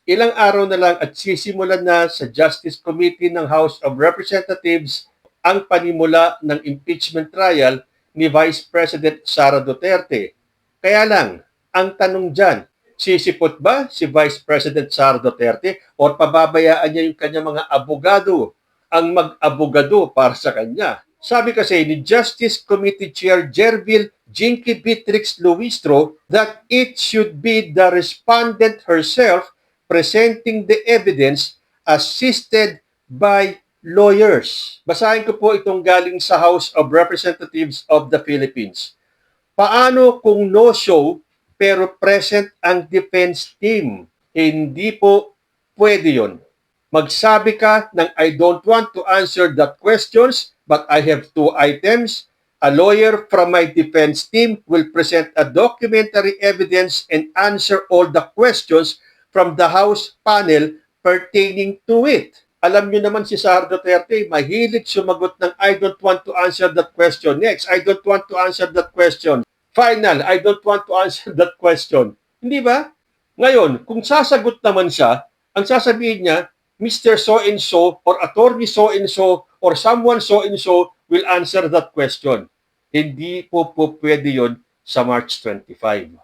Ilang araw na lang at sisimulan na sa Justice Committee ng House of Representatives ang panimula ng impeachment trial ni Vice President Sara Duterte. Kaya lang, ang tanong dyan, sisipot ba si Vice President Sara Duterte o pababayaan niya yung kanyang mga abogado ang mag-abogado para sa kanya? Sabi kasi ni Justice Committee Chair Jervil Jinky Beatrix Luistro that it should be the respondent herself presenting the evidence assisted by lawyers. Basahin ko po itong galing sa House of Representatives of the Philippines. Paano kung no show pero present ang defense team? Hindi po pwede yun. Magsabi ka ng I don't want to answer that questions but I have two items. A lawyer from my defense team will present a documentary evidence and answer all the questions from the House panel pertaining to it. Alam niyo naman si Sara Duterte, mahilig sumagot ng I don't want to answer that question. Next, I don't want to answer that question. Final, I don't want to answer that question. Hindi ba? Ngayon, kung sasagot naman siya, ang sasabihin niya, Mr. So-and-so or attorney so-and-so or someone so-and-so will answer that question. Hindi po pwede yun sa March 25.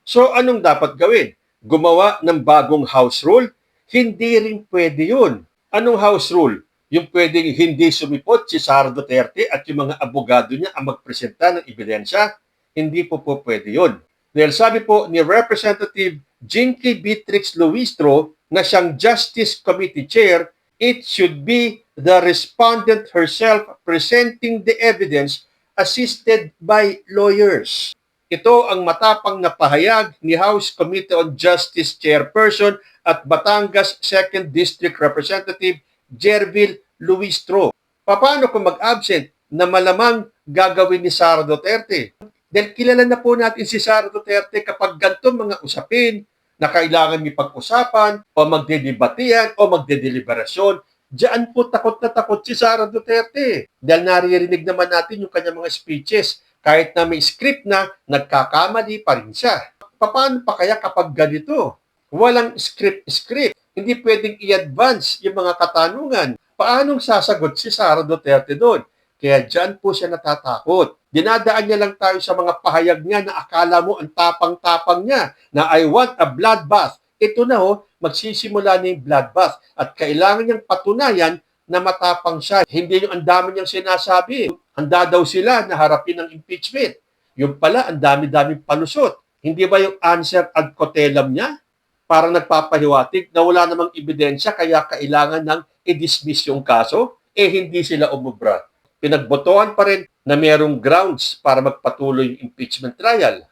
So, anong dapat gawin? Gumawa ng bagong house rule? Hindi rin pwede yun. Anong house rule? Yung pwedeng hindi sumipot si Sara Duterte at yung mga abogado niya ang magpresenta ng ebidensya? Hindi po pwede yun. Dahil sabi po ni Representative Jinky Beatrix Luistro na siyang Justice Committee Chair, it should be the respondent herself presenting the evidence assisted by lawyers. Ito ang matapang na pahayag ni House Committee on Justice Chairperson at Batangas 2nd District Representative Jervil Luistro. Paano kung mag-absent na malamang gagawin ni Sara Duterte? Dahil kilala na po natin si Sara Duterte kapag ganitong mga usapin na kailangan ipag-usapan o magdedebatihan o magdedeliberasyon, diyan po takot na takot si Sara Duterte. Dahil naririnig naman natin yung kanyang mga speeches, kahit na may script na, nagkakamali pa rin siya. Paano pa kaya kapag ganito? Walang script. Hindi pwedeng i-advance yung mga katanungan. Paanong sasagot si Sara Duterte doon? Kaya dyan po siya natatakot. Dinadaan niya lang tayo sa mga pahayag niya na akala mo ang tapang-tapang niya na I want a bloodbath. Ito na magsisimula na yung bloodbath at kailangan niyang patunayan na matapang siya. Hindi yung ang dami niyang sinasabi. Handa daw sila na harapin ng impeachment. Yung pala, ang dami-daming palusot. Hindi ba yung answer ad cotelum niya? Parang nagpapahiwatig na wala namang ebidensya kaya kailangan ng i-dismiss yung kaso? Hindi sila umubra. Pinagbotohan pa rin na mayroong grounds para magpatuloy yung impeachment trial.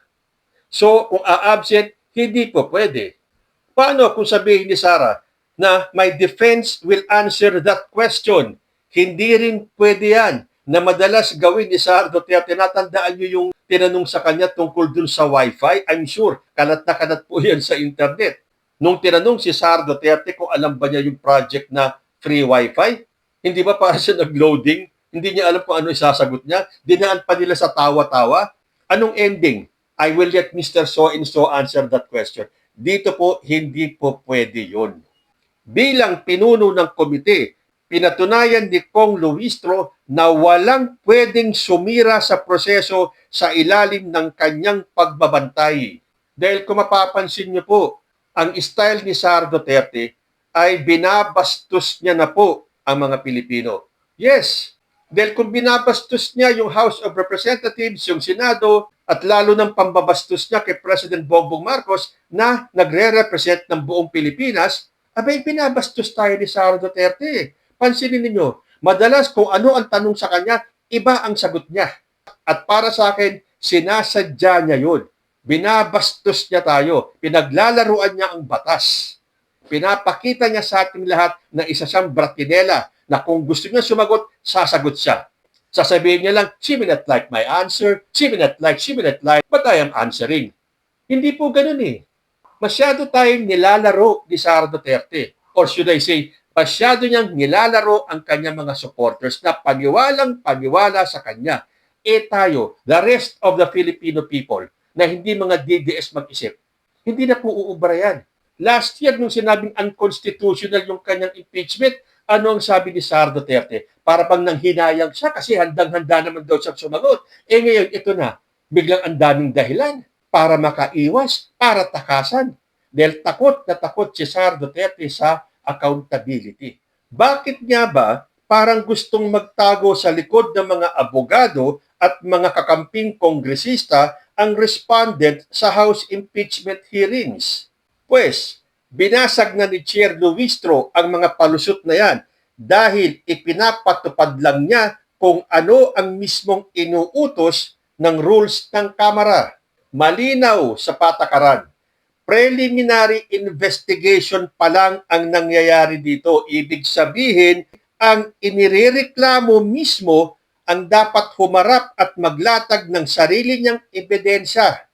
So, kung a-absent, hindi po pwede. Paano kung sabihin ni Sara na my defense will answer that question? Hindi rin pwede yan na madalas gawin ni Sara Duterte. Natandaan niyo yung tinanong sa kanya tungkol dun sa wifi? I'm sure, kalat na kalat po yan sa internet. Nung tinanong si Sara Duterte kung alam ba niya yung project na free wifi, hindi ba para siya nag-loading? Hindi niya alam kung ano isasagot niya. Dinaan pa nila sa tawa-tawa. Anong ending? I will let Mr. So-and-so answer that question. Dito po, hindi po pwede yun. Bilang pinuno ng komite, pinatunayan ni Kong Luistro na walang pwedeng sumira sa proseso sa ilalim ng kanyang pagbabantay. Dahil kung mapapansin niyo po, ang style ni Sara Duterte ay binabastos niya na po ang mga Pilipino. Yes, dahil kung binabastos niya yung House of Representatives, yung Senado, at lalo ng pambabastos niya kay President Bongbong Marcos na nagre-represent ng buong Pilipinas, abay binabastos tayo ni Sara Duterte. Pansinin niyo, madalas kung ano ang tanong sa kanya, iba ang sagot niya. At para sa akin, sinasadya niya yun. Binabastos niya tayo. Pinaglalaruan niya ang batas. Pinapakita niya sa ating lahat na isa siyang bratinela na kung gusto niya sumagot, sasagot siya. Sasabihin niya lang, she may not like my answer, she may not like, but I am answering. Hindi po ganun eh. Masyado tayong nilalaro ni Sara Duterte. Or should I say, masyado niyang nilalaro ang kanyang mga supporters na paniwalang-paniwala sa kanya. Tayo, the rest of the Filipino people, na hindi mga DDS mag-isip, hindi na po uubra yan. Last year, nung sinabing unconstitutional yung kanyang impeachment, ano ang sabi ni Sara Duterte? Para bang nanghinayang siya kasi handang-handa naman daw siyang sumagot. Eh ngayon, ito na, biglang ang daming dahilan para makaiwas, para takasan. Dahil takot na takot si Sara Duterte sa accountability. Bakit nga ba parang gustong magtago sa likod ng mga abogado at mga kakamping kongresista ang respondent sa House impeachment hearings? Pues, binasag na ni Chair Luistro ang mga palusot na yan dahil ipinapatupad lang niya kung ano ang mismong inuutos ng rules ng Kamara. Malinaw sa patakaran. Preliminary investigation pa lang ang nangyayari dito. Ibig sabihin, ang inirereklamo mismo ang dapat humarap at maglatag ng sarili niyang ebidensya.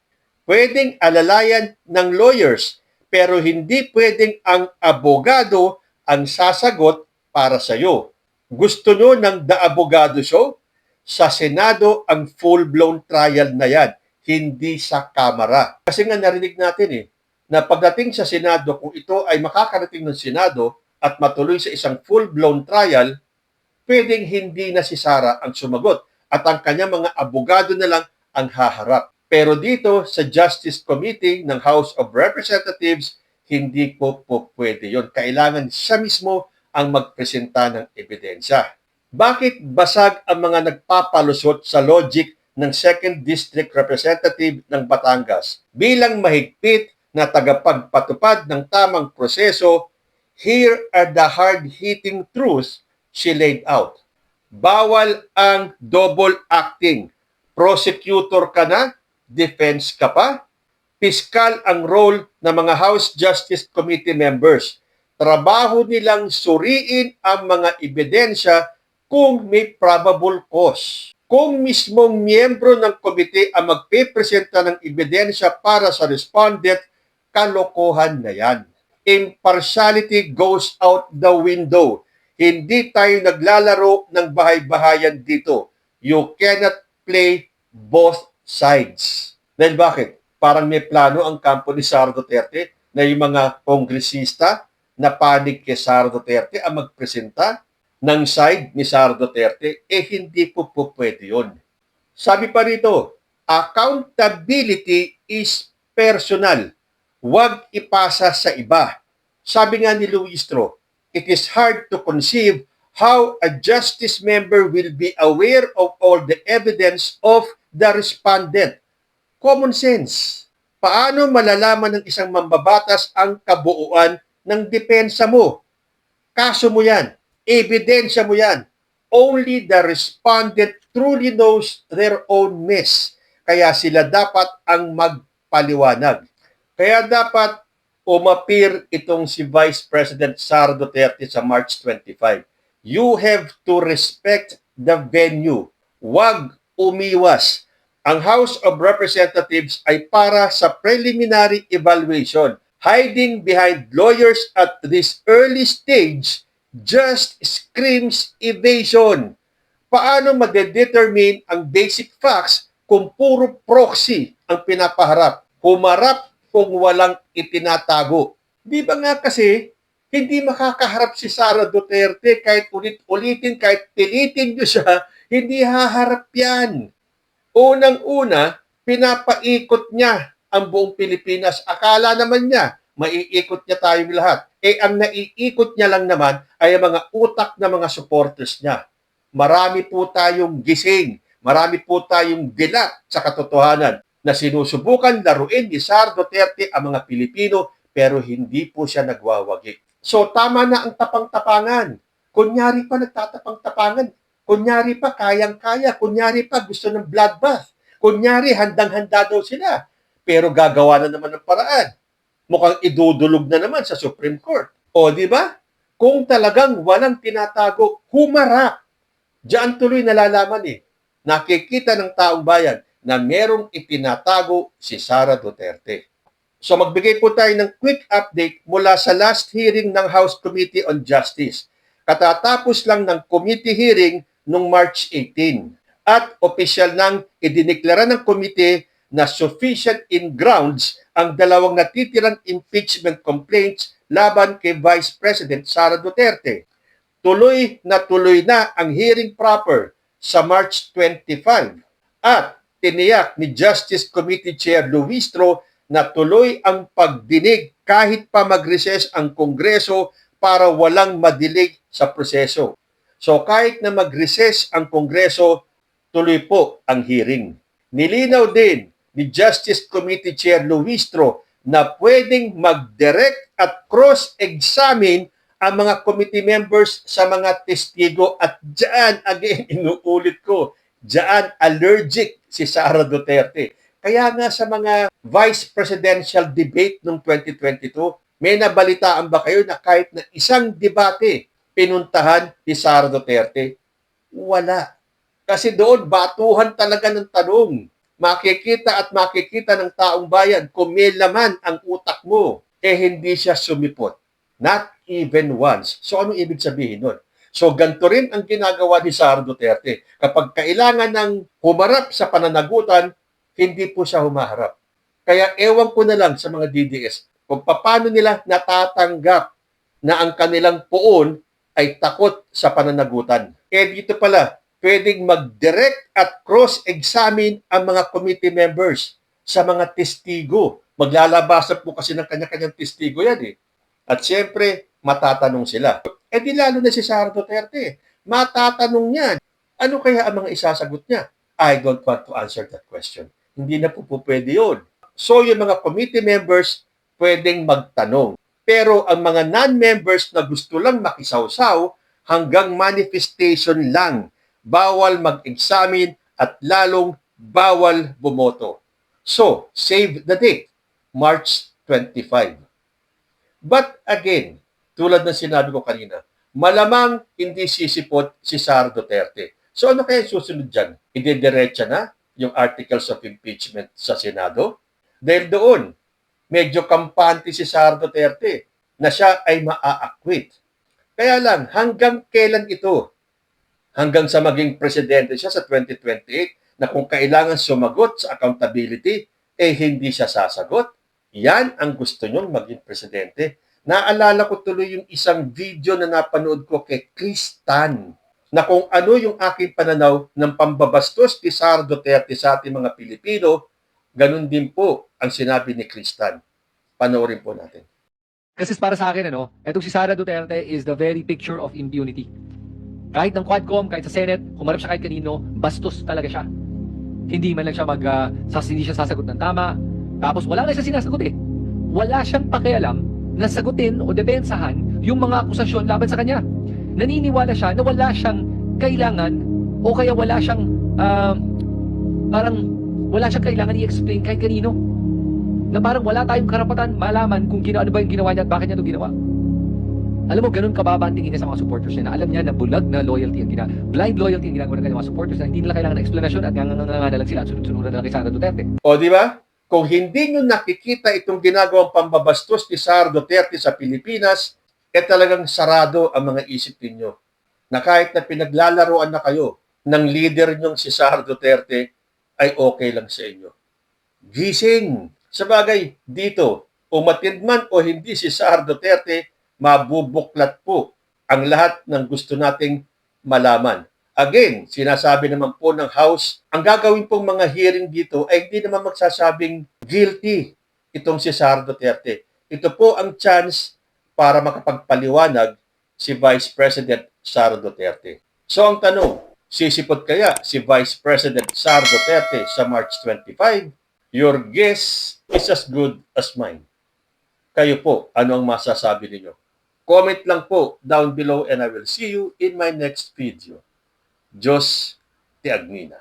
Pwedeng alalayan ng lawyers, pero hindi pwedeng ang abogado ang sasagot para sa iyo. Gusto nyo ng The Abogado Show? Sa Senado ang full-blown trial na yan, hindi sa Kamara. Kasi nga narinig natin na pagdating sa Senado, kung ito ay makakarating ng Senado at matuloy sa isang full-blown trial, pwedeng hindi na si Sara ang sumagot at ang kanyang mga abogado na lang ang haharap. Pero dito sa Justice Committee ng House of Representatives, hindi po pwede yun. Kailangan siya mismo ang magpresenta ng ebidensya. Bakit basag ang mga nagpapalusot sa logic ng 2nd District Representative ng Batangas? Bilang mahigpit na tagapagpatupad ng tamang proseso, here are the hard-hitting truths she laid out. Bawal ang double acting. Prosecutor ka na, defense ka pa. Piskal ang role ng mga House Justice Committee members. Trabaho nilang suriin ang mga ebidensya kung may probable cause. Kung mismong miyembro ng komite ang magpipresenta ng ebidensya para sa respondent, kalokohan na yan. Impartiality goes out the window. Hindi tayo naglalaro ng bahay-bahayan dito. You cannot play both sides. Dahil bakit? Parang may plano ang kampo ni Sara Duterte na yung mga kongresista na panig kay Sara Duterte ang magpresenta ng side ni Sara Duterte, hindi po pwede yun. Sabi pa rito, accountability is personal. Huwag ipasa sa iba. Sabi nga ni Luistro, it is hard to conceive how a justice member will be aware of all the evidence of the respondent. Common sense. Paano malalaman ng isang mambabatas ang kabuuan ng depensa mo? Kaso mo yan. Ebidensya mo yan. Only the respondent truly knows their own mess. Kaya sila dapat ang magpaliwanag. Kaya dapat umapir itong si Vice President Sara Duterte sa March 25. You have to respect the venue. Huwag umiwas. Ang House of Representatives ay para sa preliminary evaluation. Hiding behind lawyers at this early stage just screams evasion. Paano madedetermine ang basic facts kung puro proxy ang pinapaharap? Humarap kung walang itinatago. Di ba nga kasi, hindi makakaharap si Sara Duterte kahit ulit-ulitin, kahit pilitin nyo siya, hindi haharap yan. Unang-una, pinapaikot niya ang buong Pilipinas. Akala naman niya, maiikot niya tayong lahat. Ang naiikot niya lang naman ay ang mga utak na mga supporters niya. Marami po tayong gising, marami po tayong dilat sa katotohanan na sinusubukan laruin ni Sara Duterte ang mga Pilipino pero hindi po siya nagwawagi. So tama na ang tapang-tapangan. Kunyari pa nagtatapang-tapangan. Kunyari pa kayang-kaya. Kunyari pa gusto ng bloodbath. Kunyari handang-handa daw sila. Pero gagawa na naman ng paraan. Mukhang idudulog na naman sa Supreme Court. O di ba? Kung talagang walang tinatago, humarap. Diyan tuloy nalalaman nakikita ng taong bayan na merong itinatago si Sara Duterte. So magbigay po tayo ng quick update mula sa last hearing ng House Committee on Justice. Katatapos lang ng committee hearing noong March 18 at opisyal nang idineklara ng komite na sufficient in grounds ang dalawang natitirang impeachment complaints laban kay Vice President Sara Duterte. Tuloy na ang hearing proper sa March 25 at tiniyak ni Justice Committee Chair Luistro na tuloy ang pagdinig kahit pa mag-recess ang Kongreso para walang madilig sa proseso. So kahit na mag-recess ang Kongreso, tuloy po ang hearing. Nilinaw din ni Justice Committee Chair Luistro na pwedeng mag-direct at cross-examine ang mga committee members sa mga testigo at diyan, again, inuulit ko, diyan allergic si Sara Duterte. Kaya nga sa mga vice presidential debate noong 2022, may nabalitaan ba kayo na kahit na isang debate pinuntahan ni Sara Duterte? Wala. Kasi doon, batuhan talaga ng tanong. Makikita ng taong bayan kung may laman ang utak mo, hindi siya sumipot. Not even once. So, anong ibig sabihin nun? So, ganito rin ang ginagawa ni Sara Duterte. Kapag kailangan ng humarap sa pananagutan, hindi po siya humaharap. Kaya ewan ko na lang sa mga DDS kung paano nila natatanggap na ang kanilang poon ay takot sa pananagutan. Dito pala, pwedeng mag-direct at cross-examine ang mga committee members sa mga testigo. Maglalabasan po kasi ng kanya-kanyang testigo yan eh. At siyempre, matatanong sila. Di lalo na si Sara Duterte. Matatanong niyan. Ano kaya ang mga isasagot niya? I don't want to answer that question. Hindi na po pwede yun. So, yung mga committee members, pwedeng magtanong. Pero ang mga non-members na gusto lang makisawsaw, hanggang manifestation lang. Bawal mag-examine at lalong bawal bumoto. So, save the date, March 25. But again, tulad ng sinabi ko kanina, malamang hindi sisipot si Sara Duterte. So ano kaya susunod dyan? Idediretsa na yung articles of impeachment sa Senado? Dahil doon, medyo kampante si Sara Duterte na siya ay maa-acquit. Kaya lang, hanggang kailan ito? Hanggang sa maging presidente siya sa 2028 na kung kailangan sumagot sa accountability, hindi siya sasagot. Yan ang gusto nyong maging presidente. Naalala ko tuloy yung isang video na napanood ko kay Chris Tan na kung ano yung aking pananaw ng pambabastos ni Sara Duterte sa ating mga Pilipino, ganun din po ang sinabi ni Chris Tan. Panoorin po natin. Kasi para sa akin, etong si Sara Duterte is the very picture of impunity. Kahit ng Quadcom, kahit sa Senate, humarap siya kahit kanino, bastos talaga siya. Hindi man lang siya hindi siya sasagot ng tama. Tapos wala na siya sinasagot eh. Wala siyang pakialam na sagutin o depensahan yung mga akusasyon laban sa kanya. Naniniwala siya na wala siyang kailangan o kaya wala siyang wala siyang kailangan i-explain kahit kanino. Na parang wala tayong karapatan malaman kung ano ba yung ginawa niya at bakit niya ito ginawa. Alam mo, ganun kababa ang tingin niya sa mga supporters niya na alam niya na bulag na loyalty ang blind loyalty ang ginagawa ng kanyang mga supporters na hindi nila kailangan ng explanation at nga lang sila at sunod-sunuran na kay Sara Duterte. O di ba? Kung hindi nyo nakikita itong ginagawang pambabastos ni Sara Duterte sa Pilipinas, talagang sarado ang mga isip ninyo. Na kahit na pinaglalaroan na kayo ng leader nyong si Sara Duterte, ay okay lang sa inyo. Gising! Sabagay, dito, umatid man o hindi si Sara Duterte, mabubuklat po ang lahat ng gusto nating malaman. Again, sinasabi naman po ng House, ang gagawin pong mga hearing dito ay hindi naman magsasabing guilty itong si Sara Duterte. Ito po ang chance para makapagpaliwanag si Vice President Sara Duterte. So ang tanong, sisipot kaya si Vice President Sara Duterte sa March 25? Your guess is as good as mine. Kayo po, ano ang masasabi ninyo? Comment lang po down below and I will see you in my next video. Diyos te Agnina.